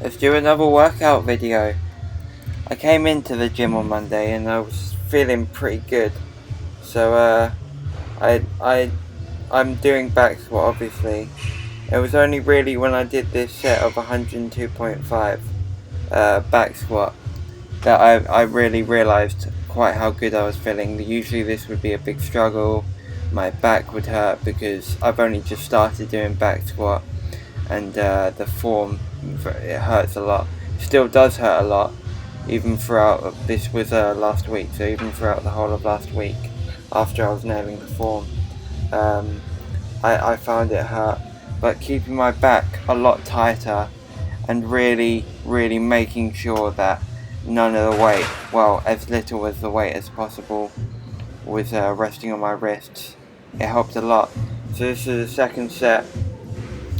let's do another workout video. I came into the gym on Monday and I was feeling pretty good. So I'm doing back squat obviously. It was only really when I did this set of 102.5 back squat that I really realised quite how good I was feeling. Usually this would be a big struggle. My back would hurt because I've only just started doing back squat, and the form, it hurts a lot. Still does hurt a lot, even throughout, this was last week, so even throughout the whole of last week, after I was nailing the form, I found it hurt. But keeping my back a lot tighter and really making sure that none of the weight, well, as little as the weight as possible, was resting on my wrists, it helped a lot. So this is the second set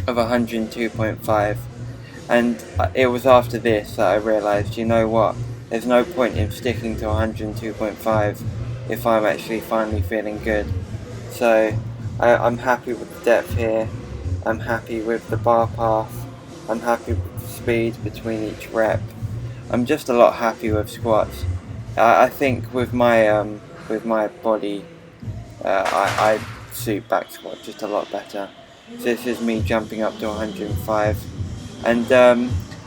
of 102.5, and it was after this that I realised, you know what, there's no point in sticking to 102.5 if I'm actually finally feeling good. So I'm happy with the depth here, I'm happy with the bar path, I'm happy with the speed between each rep. I'm just a lot happy with squats. I think with my body, I suit back squat just a lot better. So this is me jumping up to 105, and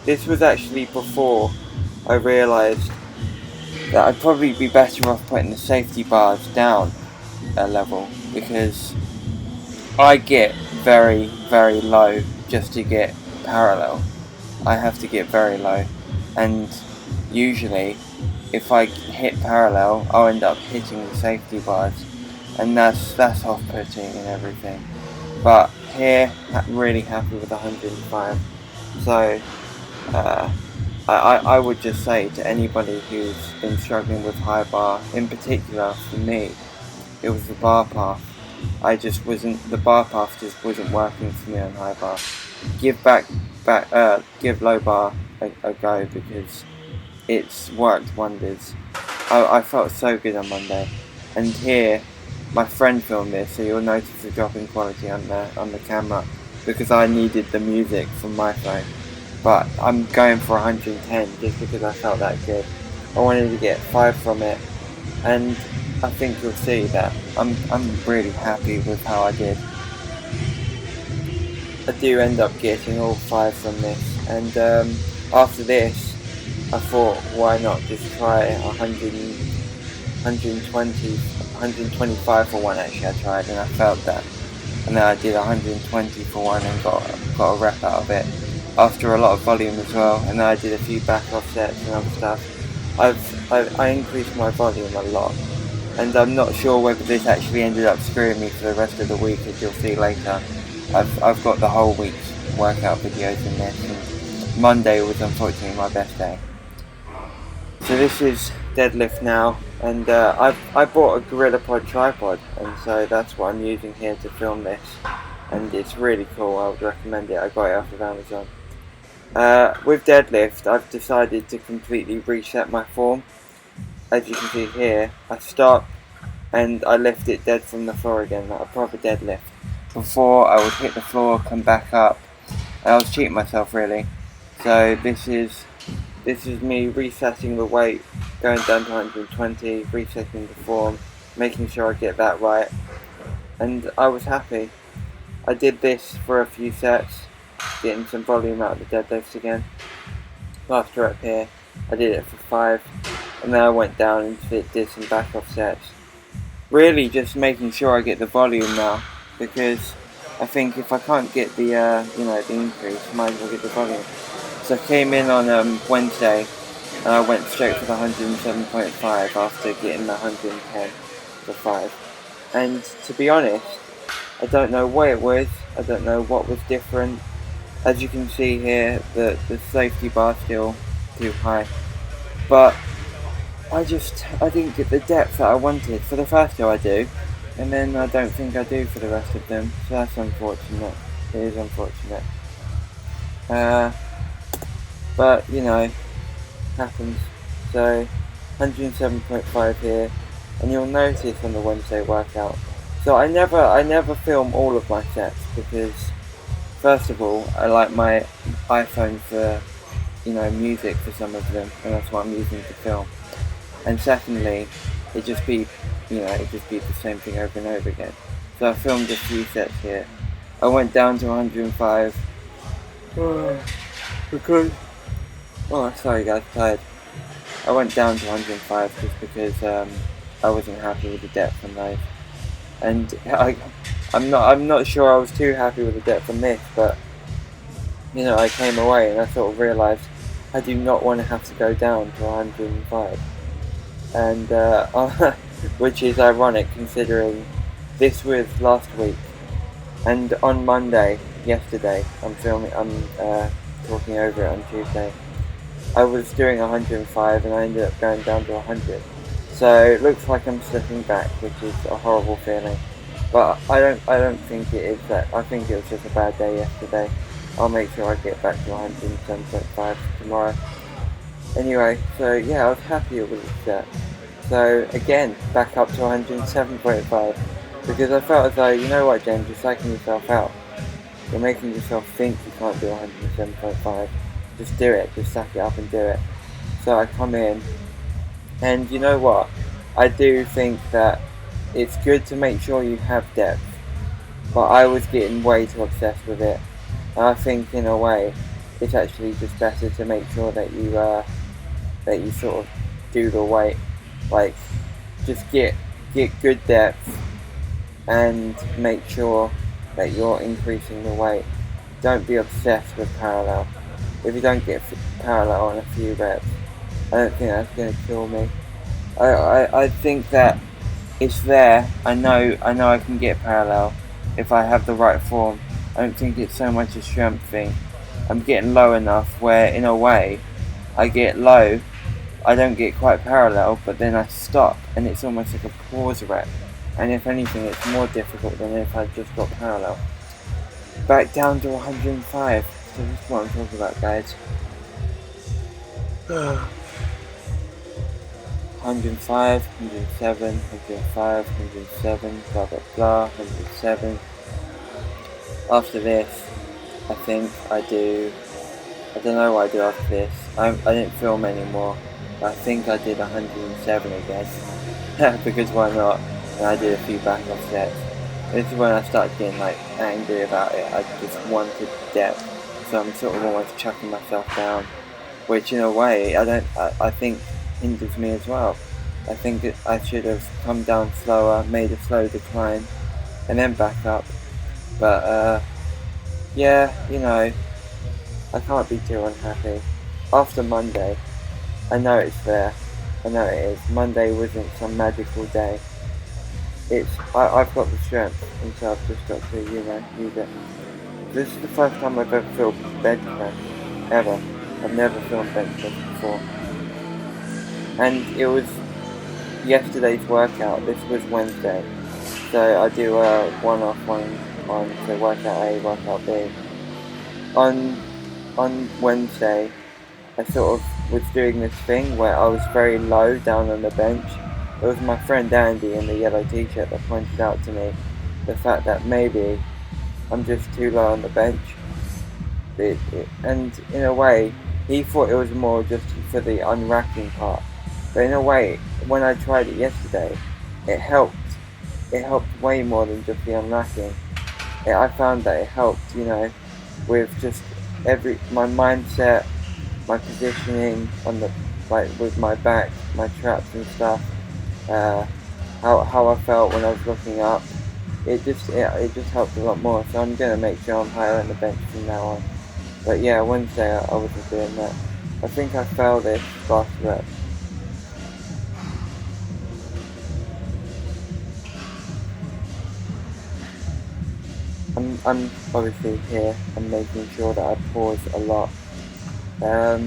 this was actually before I realised that I'd probably be better off putting the safety bars down a level, because I get very low just to get parallel. I have to get very low, and usually if I hit parallel I'll end up hitting the safety bars, and that's off-putting and everything. But here, really happy with 105. So I would just say to anybody who's been struggling with high bar, in particular for me, it was the bar path. The bar path just wasn't working for me on high bar. Give low bar a go, because it's worked wonders. I felt so good on Monday, and here my friend filmed this, so you'll notice the drop in quality on the camera, because I needed the music from my phone. But I'm going for 110 just because I felt that good. I wanted to get 5 from it, and I think you'll see that I'm really happy with how I did. I do end up getting all 5 from this, and after this I thought, why not just try 125 for one. Actually I tried, and I felt that, and then I did 120 for one and got a rep out of it after a lot of volume as well. And then I did a few back offsets and other stuff. I increased my volume a lot, and I'm not sure whether this actually ended up screwing me for the rest of the week, as you'll see later. I've got the whole week's workout videos in this, and Monday was unfortunately my best day. So this is deadlift now, and I bought a GorillaPod tripod, and so that's what I'm using here to film this, and it's really cool. I would recommend it. I got it off of Amazon. With deadlift, I've decided to completely reset my form. As you can see here, I stop and I lift it dead from the floor again, like a proper deadlift. Before, I would hit the floor, come back up, and I was cheating myself really. So this is me resetting the weight, going down to 120, resetting the form, making sure I get that right, and I was happy. I did this for a few sets, getting some volume out of the deadlifts again. Last rep here, I did it for 5, and then I went down and did some back off sets. Really just making sure I get the volume now, because I think if I can't get the the increase, I might as well get the volume. So I came in on Wednesday, and I went straight for the 107.5 after getting the 110 for 5. And to be honest, I don't know what it was, I don't know what was different. As you can see here, the safety bar still too high. But I didn't get the depth that I wanted. For the first two I do, and then I don't think I do for the rest of them. So that's unfortunate. It is unfortunate. But happens. So 107.5 here, and you'll notice on the Wednesday workout. So I never film all of my sets, because first of all, I like my iPhone for music for some of them, and that's what I'm using to film. And secondly, it'd just be the same thing over and over again. So I filmed a few sets here. I went down to 105 because, oh sorry guys, tired. I went down to 105 just because I wasn't happy with the depth on those. And I'm not sure I was too happy with the depth on this, but I came away and I sort of realised I do not want to have to go down to 105, and which is ironic considering this was last week, and on Monday, yesterday, I'm talking over it on Tuesday, I was doing 105 and I ended up going down to 100. So it looks like I'm slipping back, which is a horrible feeling. But I don't think it is that. I think it was just a bad day yesterday. I'll make sure I get back to 107.5 tomorrow. Anyway, so yeah, I was happy with the set. So again, back up to 107.5 because I felt as though, you know what, James, you're psyching yourself out. You're making yourself think you can't do 107.5. Just do it. Just suck it up and do it. So I come in, and you know what? I do think that it's good to make sure you have depth, but I was getting way too obsessed with it. And I think in a way, it's actually just better to make sure that you sort of do the weight, like just get good depth and make sure that you're increasing the weight. Don't be obsessed with parallel. If you don't get parallel on a few reps, I don't think that's going to kill me. I think that it's there. I know I can get parallel if I have the right form. I don't think it's so much a strength thing. I'm getting low enough where, in a way, I get low, I don't get quite parallel, but then I stop, and it's almost like a pause rep. And if anything, it's more difficult than if I just got parallel. Back down to 105. So this is what I'm talking about, guys. 105, 107, 105, 107, blah blah blah, 107. After this, I think I don't know what I do after this. I didn't film anymore. I think I did 107 again. Because why not? And I did a few back off sets. This is when I started getting angry about it. I just wanted depth. So I'm sort of almost chucking myself down. Which in a way, I think hinders me as well. I think that I should have come down slower, made a slow decline, and then back up. But yeah, I can't be too unhappy. After Monday, I know it's there. I know it is. Monday wasn't some magical day. I've got the strength, and so I've just got to, use it. This is the first time I've ever filmed bench press, ever. I've never filmed bench press before. And it was yesterday's workout. This was Wednesday. So I do a one-off one, so workout A, workout B. On Wednesday, I sort of was doing this thing where I was very low down on the bench. It was my friend Andy in the yellow t-shirt that pointed out to me the fact that maybe I'm just too low on the bench. And in a way, he thought it was more just for the unracking part. But in a way, when I tried it yesterday, it helped. It helped way more than just the unracking. I found that it helped, with just my mindset, my positioning on with my back, my traps and stuff. How I felt when I was looking up. It just helped a lot more. So I'm gonna make sure I'm higher on the bench from now on. But yeah, Wednesday I wasn't doing that. I think I failed this last rep. I'm obviously here. I'm making sure that I pause a lot. I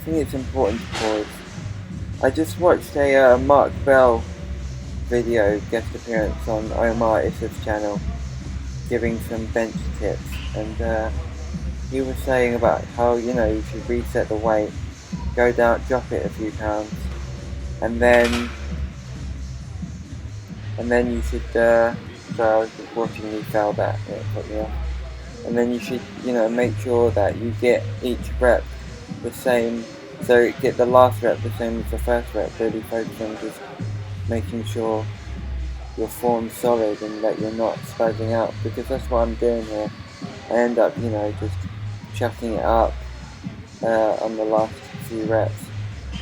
think it's important to pause. I just watched a Mark Bell video guest appearance on Omar Issaf's channel, giving some bench tips, and he was saying about how you should reset the weight, go down, drop it a few pounds, and then you should. So I was just watching you fail that, and it put me off. And then you should, make sure that you get each rep the same, so get the last rep the same as the first rep. Really focus on just making sure your form's solid and that you're not spazzing out, because that's what I'm doing here. I end up, just chucking it up on the last few reps.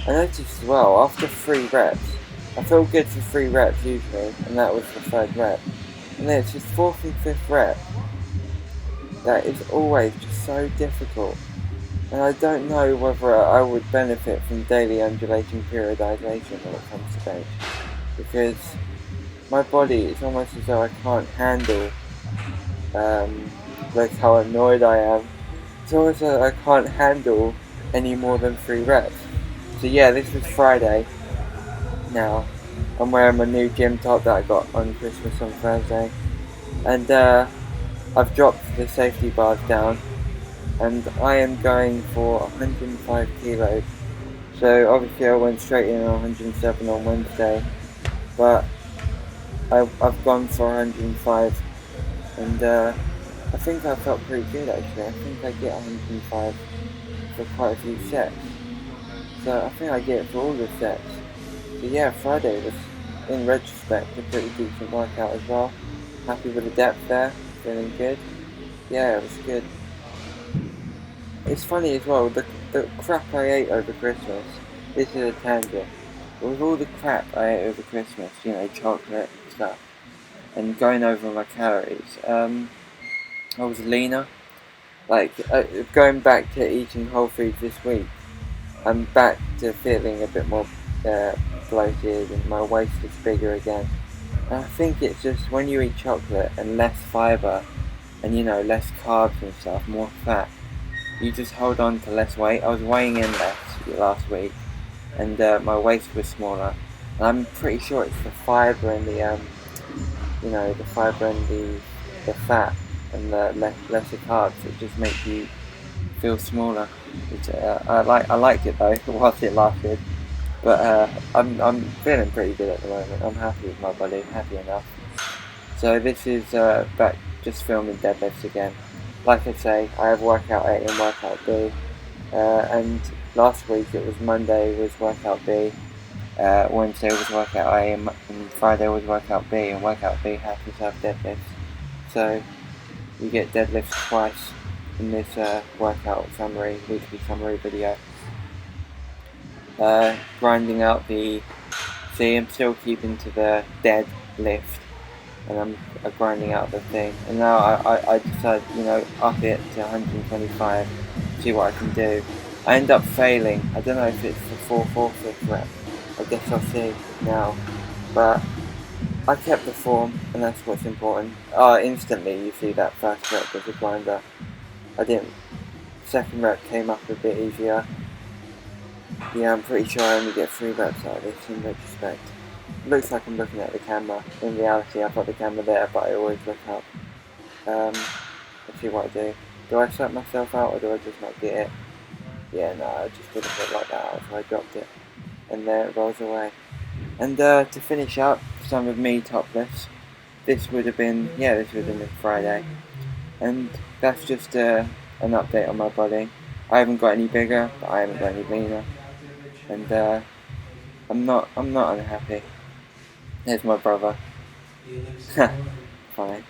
I noticed as well, after 3 reps, I feel good for 3 reps usually, and that was the 3rd rep. And then it's just 4th and 5th rep that is always just so difficult. And I don't know whether I would benefit from daily undulating periodization when it comes to bench, because my body, it's almost as though I can't handle like how annoyed I am. It's almost as though I can't handle any more than 3 reps. So yeah, this was Friday. Now I'm wearing my new gym top that I got on Christmas on Thursday, and I've dropped the safety bars down, and I am going for 105 kilos. So obviously I went straight in on 107 on Wednesday, but I've gone for 105, and I think I felt pretty good actually. I think I get 105 for quite a few sets. So I think I get it for all the sets. So yeah, Friday was, in retrospect, a pretty decent workout as well. Happy with the depth there, feeling good. Yeah, it was good. It's funny as well, the crap I ate over Christmas, this is a tangent, but with all the crap I ate over Christmas, chocolate and stuff, and going over my calories, I was leaner. Like, going back to eating whole foods this week, I'm back to feeling a bit more bloated, and my waist is bigger again. And I think it's just when you eat chocolate and less fibre, and less carbs and stuff, more fat, you just hold on to less weight. I was weighing in less last week, and my waist was smaller. And I'm pretty sure it's the fibre and the the fibre and the fat and the lesser carbs that just make you feel smaller. Which I liked it though whilst it lasted. But I'm feeling pretty good at the moment. I'm happy with my body, happy enough. So this is back just filming deadlifts again. Like I say, I have workout A and workout B, and last week it was Monday was workout B, Wednesday was workout A, and Friday was workout B, and workout B happens to have deadlifts. So you get deadlifts twice in this workout summary, weekly summary video. Grinding out see, I'm still keeping to the deadlift, and I'm grinding out the thing, and now I decided, up it to 125, see what I can do. I end up failing. I don't know if it's the 4th or 5th rep. I guess I'll see now, but I kept the form, and that's what's important. Instantly you see that first rep was a grinder. I didn't. Second rep came up a bit easier. Yeah, I'm pretty sure I only get 3 reps out of this in retrospect. Looks like I'm looking at the camera. In reality, I've got the camera there, but I always look up. Let's see what I do. Do I set myself out, or do I just not get it? Yeah, no, I just wouldn't put it like that, so I dropped it. And there it rolls away. And to finish up, some of me topless. This would have been Friday. And that's just an update on my body. I haven't got any bigger, but I haven't got any leaner. And I'm not unhappy. Here's my brother. Fine.